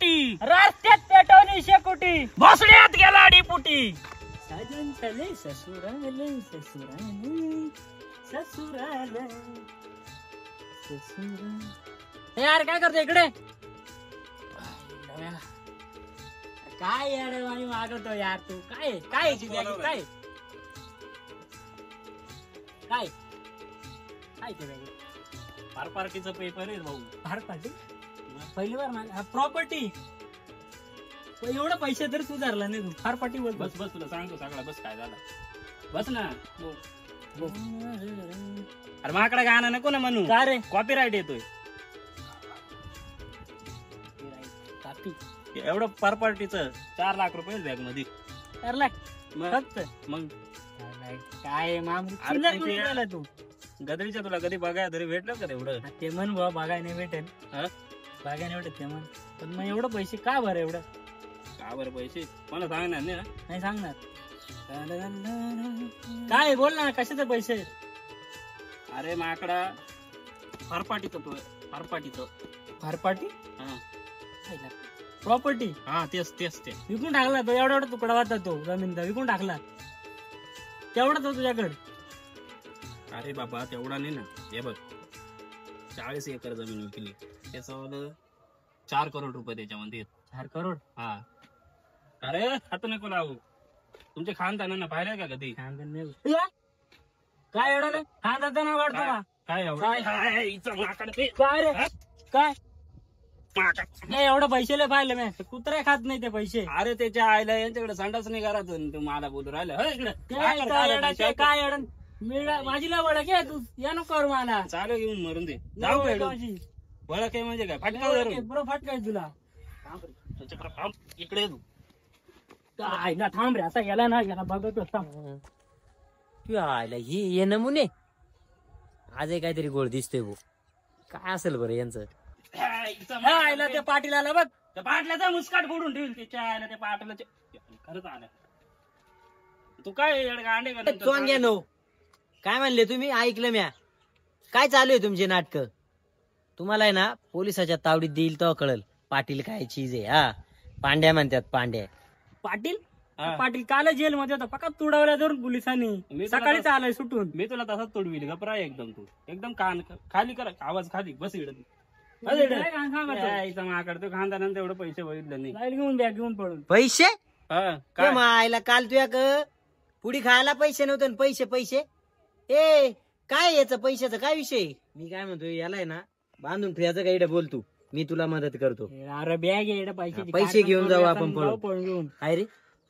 कुटी रस्त्यात पेटवली शेकुटी भोसड्यात गेला डिपुटी साजन चले ससुराले ससुराले ससुराले ससुराले। यार काय करतो इकडे? काय येडवाणी मागवतो यार तू? काय काय काय काय काय ते फार पार्टीचा पेपर आहे भाऊ. फार पार्टी पहिली बार प्रॉपर्टी एवढं पैसे तर तू धरला नाही तू फार पार्टी बोल. बस बस तुला सांगतो सगळा. बस काय झालं बस ना. अरे माझ्याकडे गाणं नको ना म्हणू. का रे? कॉपीराईट येतोय. एवढं पर पार्टीचं 4 लाख रुपये बॅग मध्ये. फक्त मग काय अरे तू गदरीच्या तुला कधी बघाय तरी भेटलं का एवढं? ते म्हण बाबा बघाय नाही भेटेल. बघाय नाही भेटत ते म्हण. पण मग एवढं पैसे का बरं? एवढं का बरं पैसे मला सांगणार नाही ना? नाही सांगणार. काय बोल ना कशाचे पैसे? अरे माकडा फारपाटीचं फारपाटीचं फारपाटी हा प्रॉपर्टी. हा तेच तेच ते विकून टाकला तो. एवढा एवढा तुकडा होता तो जमीनचा विकून टाकला. तेवढाच हो तुझ्याकडे? अरे बाबा तेवढा नाही ना. हे बघ 40 एकर जमीन विकली. त्याचं 4 करोड रुपये त्याच्यामध्ये. 4 करोड? हा. अरे हात नको लावू. तुमचे खानदानांना पाहिलंय का कधी? काय एवढं खानदान नाव वाटतं का? काय काय रे काय नाही एवढं पैसे पाहिले मी. कुत्रे खात नाही ते पैसे. अरे त्याच्या आईला यांच्याकडे संडास नाही घरात. तू मला बोलू राहिलं काय एवढं माझी ला वळख आहे तू. या नको करू मला. चालू घेऊन मरून दे. जाऊ वळख आहे म्हणजे काय? फाटका बरोबर फाटकाय तुला. इकडे आईला थांब रे. आता गेला ना गेला बघतो. आयला हे नमुने आज काहीतरी गोळ दिसतोय भाऊ. काय असेल बरं यांचं? आईला त्या पाटील आला बघ. त्या पाटल्याचा मुस्काट फोडून ठेवून त्याच्या आयला त्या पाटला खरंच आलं. तू काय गांडे का नो काय म्हणले तुम्ही? ऐकलं म्या. काय चालू आहे तुमचे नाटक? तुम्हाला आहे ना पोलिसाच्या तावडीत देईल तो कळल पाटील काय चीज आहे. हा पांड्या म्हणतात पांड्या. पाटील पाटील काल जेल मध्ये होता. फक्त तुडवल्या धरून पोलिसांनी. सकाळीच आलाय सुटून. मी तुला तसाच तोडविल घबरा एकदम. तू एकदम कान खाली कर. आवाज खाली बस. इकडे माकडतो खानदानानं तेवढं पैसे बघितलं नाही. घेऊन बॅग घेऊन पडून पैसे काय मायला काल तुया पुढी खायला पैसे नव्हते ना. पैसे पैसे ए काय याचं पैशाचं काय विषय? मी काय म्हणतोय याला आहे ना बांधून ठेवायचं का? इकडे बोल तू. मी तुला मदत करतो. अरे बॅग आहे पैसे. पैसे घेऊन जाऊ आपण पळून घेऊन. काय रे?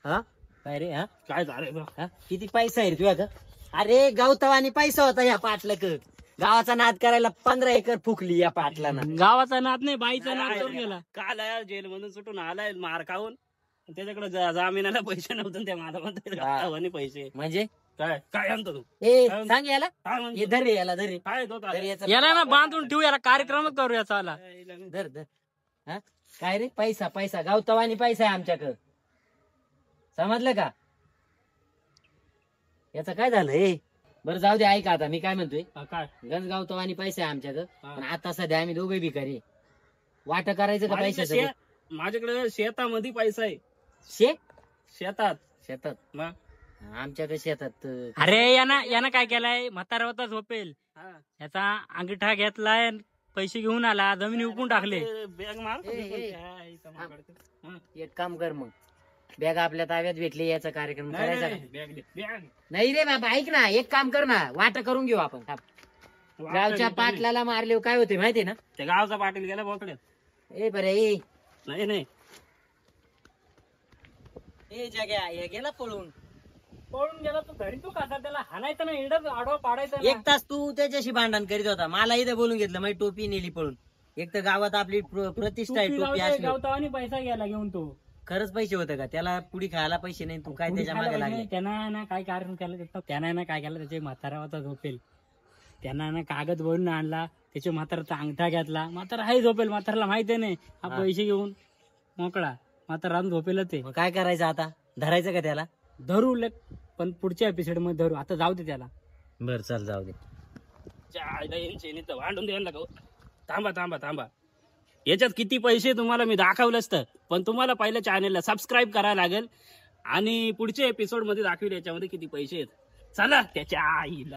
हा काय रे? हा काय झालं? किती पैसा आहे रे तुझ्या? अरे गवतावानी पैसा होता या पाटलक. गावाचा नाद करायला 15 एकर फुकली या पाटलानं. गावाचा नाद नाही बाईचा नाद करून गेला. काल जेल मधून सुटून आलाय मार खाऊन. त्याच्याकडे जामिनाला पैसे नव्हते. त्या माझा पैसे म्हणजे काय काय आणतो तू? ए सांग याला. काय म्हणतो? हे धर रे याला. धर काय तो याला ना बांधून ठेवू. याला कार्यक्रम करू याचा आला. धर धर. हा काय रे? पैसा पैसा गावतावानी पैसा आहे आमच्याकडं. समजलं का? याचं काय झालं? ए बरं जाऊ दे. ऐका आता मी काय म्हणतोय. काय गंज गावतावानी पैसा आहे आमच्याकडं. पण आता सध्या आम्ही दोघे भिकारी. वाट करायचं का पैशाचं? माझ्याकडे शेतामध्ये पैसा आहे. शेतात शेतात मग आमच्याकडे शेतात. अरे यानं काय केलंय? म्हातारा होता झोपेल. याचा अंगठा घेतलाय. पैसे घेऊन आला. जमीन विकून टाकले. बॅग मार. एक काम कर मग. बॅग आपल्या ताब्यात भेटली. याचा कार्यक्रम करायचा बॅग नाही रे बाबा. ऐक ना एक काम कर ना. वाट करून घेऊ आपण. गावच्या पाटलाला मारले काय होते माहितीये ना? त्या गावचा पाटील गेला बोकड्यात. ए बरे ए नाही नाही जग्या गेला पळून. पळून गेला तो घरी. तू कसा त्याला हाणायचं ना? इडच आडवा पाडायचं. 1 तास तू त्याच्याशी भांडण करीत होता. मला इथे बोलून घेतलं. माझी टोपी नेली पळून. एक तर गावात आपली प्रतिष्ठा आहे. टोपी असली. गावतावानी पैसा गेला घेऊन तो. खरंच पैसे होते का? त्याला पुढी खायला पैसे नाही. तू काय त्याच्या मागे लागले? त्यांना ना काय कारण केलं? त्यांना ना काय केलं? त्याचे म्हातारा होता झोपेल. त्यांना ना कागद बनवून आणला. त्याच्या म्हाताराचा अंगठा घेतला. म्हातारा हाय झोपेल. म्हाताराला माहिती नाही हा पैसे घेऊन मोकळा. म्हातारा झोपेल ते. मग काय करायचं आता? धरायचं का त्याला? धरू पण पुढच्या एपिसोड मध्ये धरू. आता जाऊ दे त्याला. बर चल जाऊ दे. भांडून द्यायला थांबा थांबा थांबा. याच्यात किती पैसे तुम्हाला मी दाखवलं असतं, पण तुम्हाला पहिल्या चॅनेलला सबस्क्राईब करायला लागेल आणि पुढच्या एपिसोड मध्ये दाखवेल याच्यामध्ये किती पैसे आहेत. चला त्याच्या आईला.